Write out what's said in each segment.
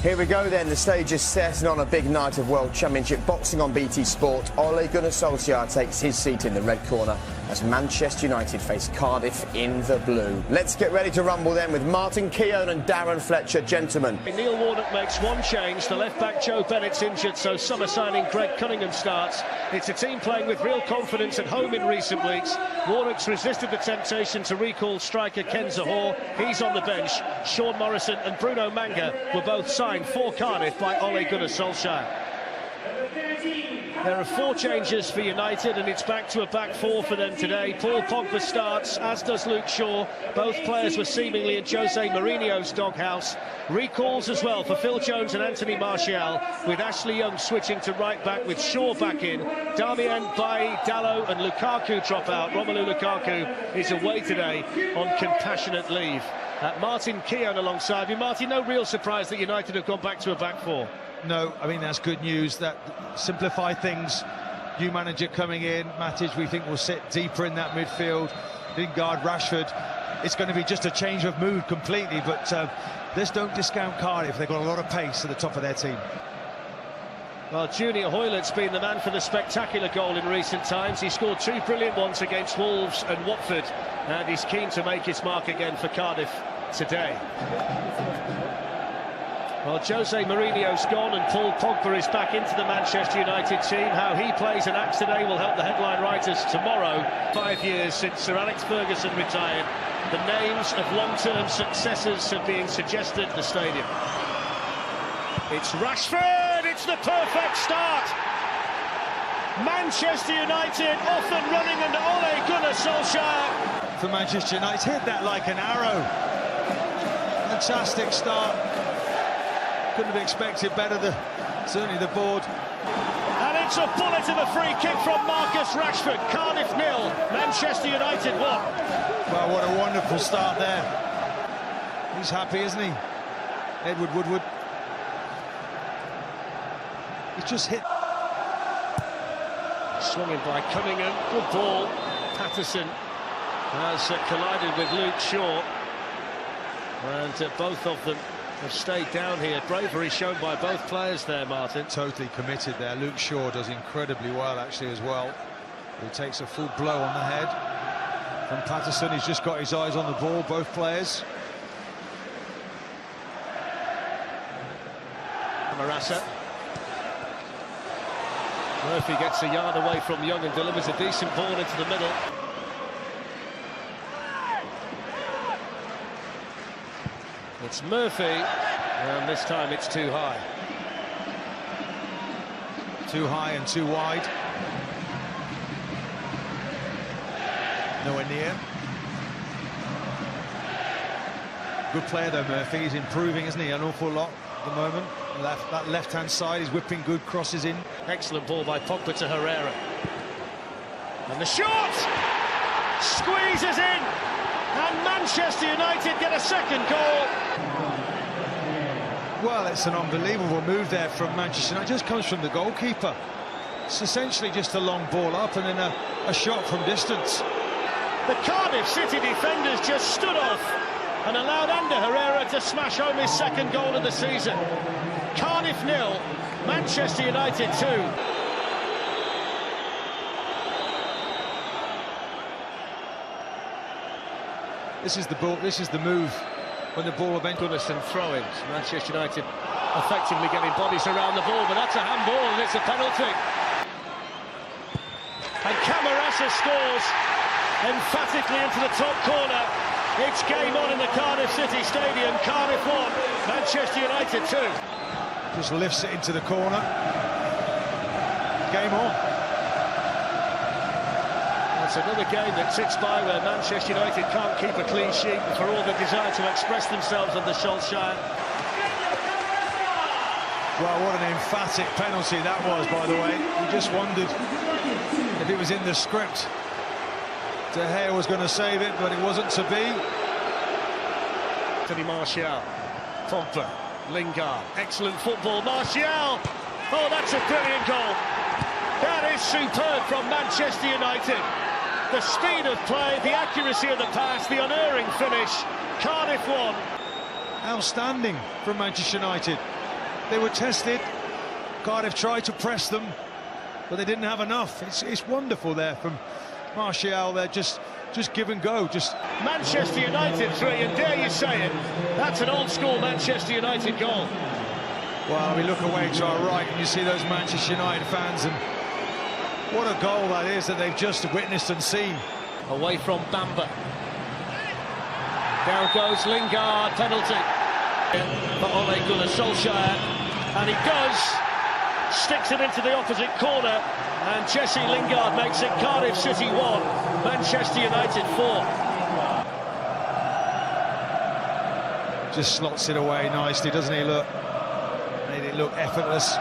Here we go then, the stage is set, and on a big night of World Championship boxing on BT Sport, Ole Gunnar Solskjaer takes his seat in the red corner as Manchester United face Cardiff in the blue. Let's get ready to rumble then with Martin Keown and Darren Fletcher, gentlemen. Neil Warnock makes one change, the left-back Joe Bennett's injured, so summer signing Greg Cunningham starts. It's a team playing with real confidence at home in recent weeks. Warnock's resisted the temptation to recall striker Ken Zahor. He's on the bench. Sean Morrison and Bruno Manga were both signed for Cardiff by Ole Gunnar Solskjaer. There are 4 changes for United, and it's back to a back 4 for them today. Paul Pogba starts, as does Luke Shaw. Both players were seemingly in Jose Mourinho's doghouse. Recalls as well for Phil Jones and Anthony Martial, with Ashley Young switching to right back with Shaw back in. Darmian, Bailly, Dalot and Lukaku drop out. Romelu Lukaku is away today on compassionate leave. Martin Keown alongside you. Martin, no real surprise that United have gone back to a back 4. No, I mean, that's good news. That simplify things. New manager coming in. Matic, we think, will sit deeper in that midfield. Lingard, Rashford. It's going to be just a change of mood completely, but let's don't discount Cardiff. They've got a lot of pace at the top of their team. Well, Junior Hoylett's been the man for the spectacular goal in recent times. He scored 2 brilliant ones against Wolves and Watford, and he's keen to make his mark again for Cardiff today. Well, Jose Mourinho's gone and Paul Pogba is back into the Manchester United team. How he plays and acts today will help the headline writers tomorrow. 5 years since Sir Alex Ferguson retired, the names of long-term successors are being suggested at the stadium. It's Rashford, it's the perfect start. Manchester United off and running under Ole Gunnar Solskjaer. For Manchester United, hit that like an arrow. Fantastic start. Couldn't have expected better, certainly the board. And it's a bullet of a free kick from Marcus Rashford. Cardiff 0, Manchester United 1. Well, what a wonderful start there. He's happy, isn't he? Edward Woodward. He's just hit. Swung in by Cunningham. Good ball. Patterson has collided with Luke Shaw. And both of them have stayed down here. Bravery shown by both players there, Martin. Totally committed there. Luke Shaw does incredibly well, actually, as well. He takes a full blow on the head from Patterson. He's just got his eyes on the ball, both players. Marassa. Murphy gets a yard away from Young and delivers a decent ball into the middle. It's Murphy, and this time it's too high. Too high and too wide. Nowhere near. Good player though, Murphy. He's improving, isn't he? An awful lot at the moment. That left-hand side, he's whipping good crosses in. Excellent ball by Pogba to Herrera. And the shot! Squeezes in! And Manchester United get a second goal. Well, it's an unbelievable move there from Manchester United. It just comes from the goalkeeper. It's essentially just a long ball up and then a shot from distance. The Cardiff City defenders just stood off and allowed Ander Herrera to smash home his second goal of the season. Cardiff 0, Manchester United 2. This is the ball. This is the move when the ball eventually. Gunnarsson throw-ins. Manchester United effectively getting bodies around the ball, but that's a handball and it's a penalty. And Camarasa scores emphatically into the top corner. It's game on in the Cardiff City Stadium. Cardiff 1, Manchester United 2. Just lifts it into the corner. Game on. It's another game that sits by where Manchester United can't keep a clean sheet for all the desire to express themselves under Solskjaer. Well, what an emphatic penalty that was, by the way. We just wondered if it was in the script. De Gea was going to save it, but it wasn't to be. Anthony Martial, Pogba, Lingard, excellent football. Martial! Oh, that's a brilliant goal. That is superb from Manchester United. The speed of play, the accuracy of the pass, the unerring finish. Cardiff 1. Outstanding from Manchester United. They were tested. Cardiff tried to press them, but they didn't have enough. It's wonderful there from Martial. They're just give and go. Just Manchester United 3, and dare you say it, that's an old-school Manchester United goal. Well, we look away to our right and you see those Manchester United fans, and what a goal that is that they've just witnessed and seen. Away from Bamba. Down goes Lingard, penalty for Ole Gunnar Solskjaer, and he does, sticks it into the opposite corner, and Jesse Lingard makes it Cardiff City 1, Manchester United 4. Just slots it away nicely, doesn't he? Look, made it look effortless.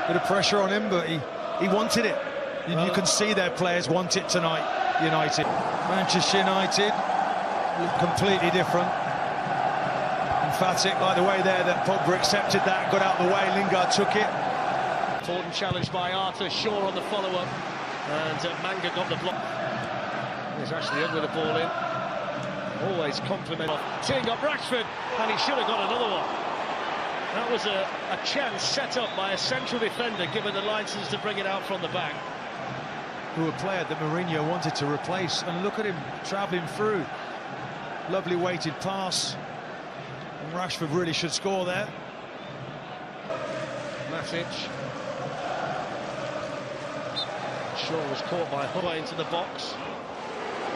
Bit of pressure on him, but he wanted it. You can see their players want it tonight. United, Manchester United, look completely different. Emphatic, like the way there that Pogba accepted that, got out of the way. Lingard took it. Important challenge by Arthur Shaw on the follow-up, and Manga got the block. There's Ashley Young with the ball in. Always compliment, teeing up Rashford, and he should have got another one. That was a chance set up by a central defender, given the license to bring it out from the back. Who a player that Mourinho wanted to replace, and look at him travelling through. Lovely weighted pass, and Rashford really should score there. Matic. Shaw was caught by Hubba into the box.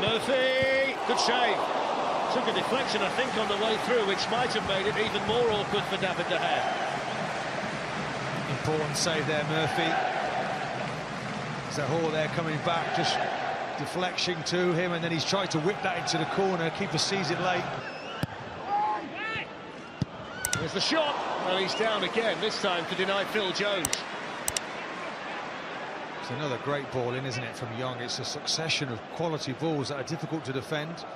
Murphy, good save. Took a deflection, I think, on the way through, which might have made it even more awkward for David De Gea. Important save there, Murphy. Zaha there coming back, just deflection to him, and then he's tried to whip that into the corner. Keeper sees it late. There's the shot, and he's down again, this time to deny Phil Jones. It's another great ball in, isn't it, from Young? It's a succession of quality balls that are difficult to defend.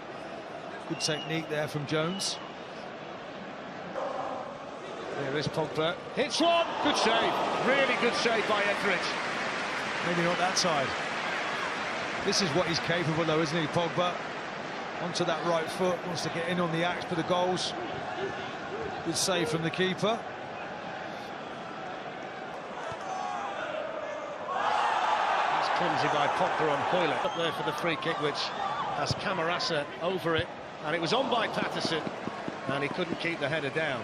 Good technique there from Jones. There is Pogba. Hits one, good save. Really good save by Etheridge. Maybe not that side. This is what he's capable, though, isn't he, Pogba? Onto that right foot, wants to get in on the axe for the goals. Good save from the keeper. It's clumsy by Pogba on Hoyle. Up there for the free kick, which has Camarasa over it. And it was on by Patterson, and he couldn't keep the header down.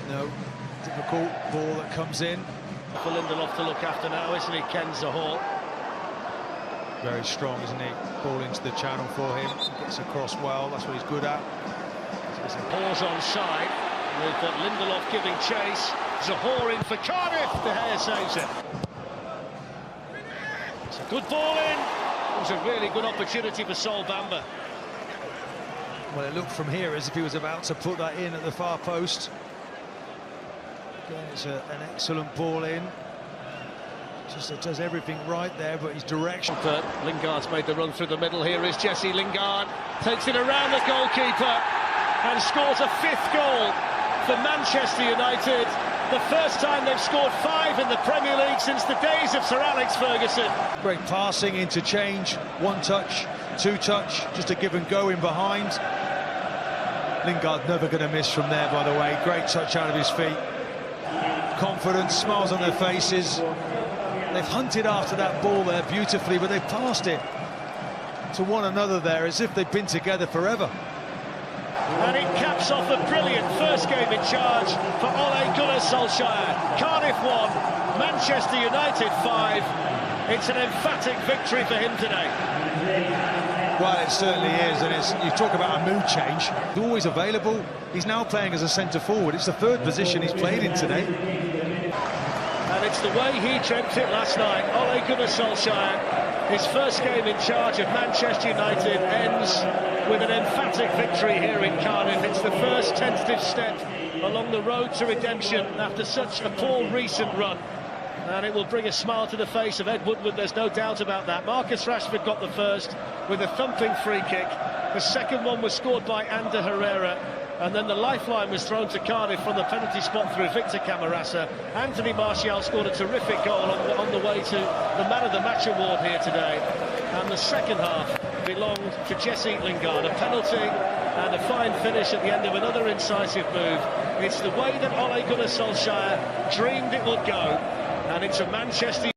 No, difficult ball that comes in. For Lindelof to look after now, isn't he, Ken Zaha? Very strong, isn't he? Ball into the channel for him. Gets across well, that's what he's good at. There's a pause on side, with Lindelof giving chase. Zaha in for Cardiff, De Gea saves it. It's a good ball in. It was a really good opportunity for Sol Bamba. Well, it looked from here as if he was about to put that in at the far post. Again, it's an excellent ball in. Just does everything right there, but his direction. But Lingard's made the run through the middle. Here is Jesse Lingard. Takes it around the goalkeeper and scores a 5th goal for Manchester United. The first time they've scored 5 in the Premier League since the days of Sir Alex Ferguson. Great passing, interchange, 1 touch, 2 touch, just a give and go in behind. Lingard never going to miss from there, by the way. Great touch out of his feet. Confidence, smiles on their faces. They've hunted after that ball there beautifully, but they've passed it to one another there as if they've been together forever. And it caps off a brilliant first game in charge for Ole Gunnar Solskjaer. Cardiff 1, Manchester United 5. It's an emphatic victory for him today. Well, it certainly is, and you talk about a mood change. He's always available. He's now playing as a centre-forward. It's the 3rd position he's played in today. And it's the way he dreamt it last night. Ole Gunnar Solskjaer, his first game in charge of Manchester United, ends with an emphatic victory here in Cardiff. It's the first tentative step along the road to redemption after such a poor recent run. And it will bring a smile to the face of Ed Woodward, there's no doubt about that. Marcus Rashford got the first with a thumping free kick. The second one was scored by Ander Herrera. And then the lifeline was thrown to Cardiff from the penalty spot through Victor Camarasa. Anthony Martial scored a terrific goal on the way to the Man of the Match award here today. And the second half long to Jesse Lingard. A penalty and a fine finish at the end of another incisive move. It's the way that Ole Gunnar Solskjaer dreamed it would go, and it's a Manchester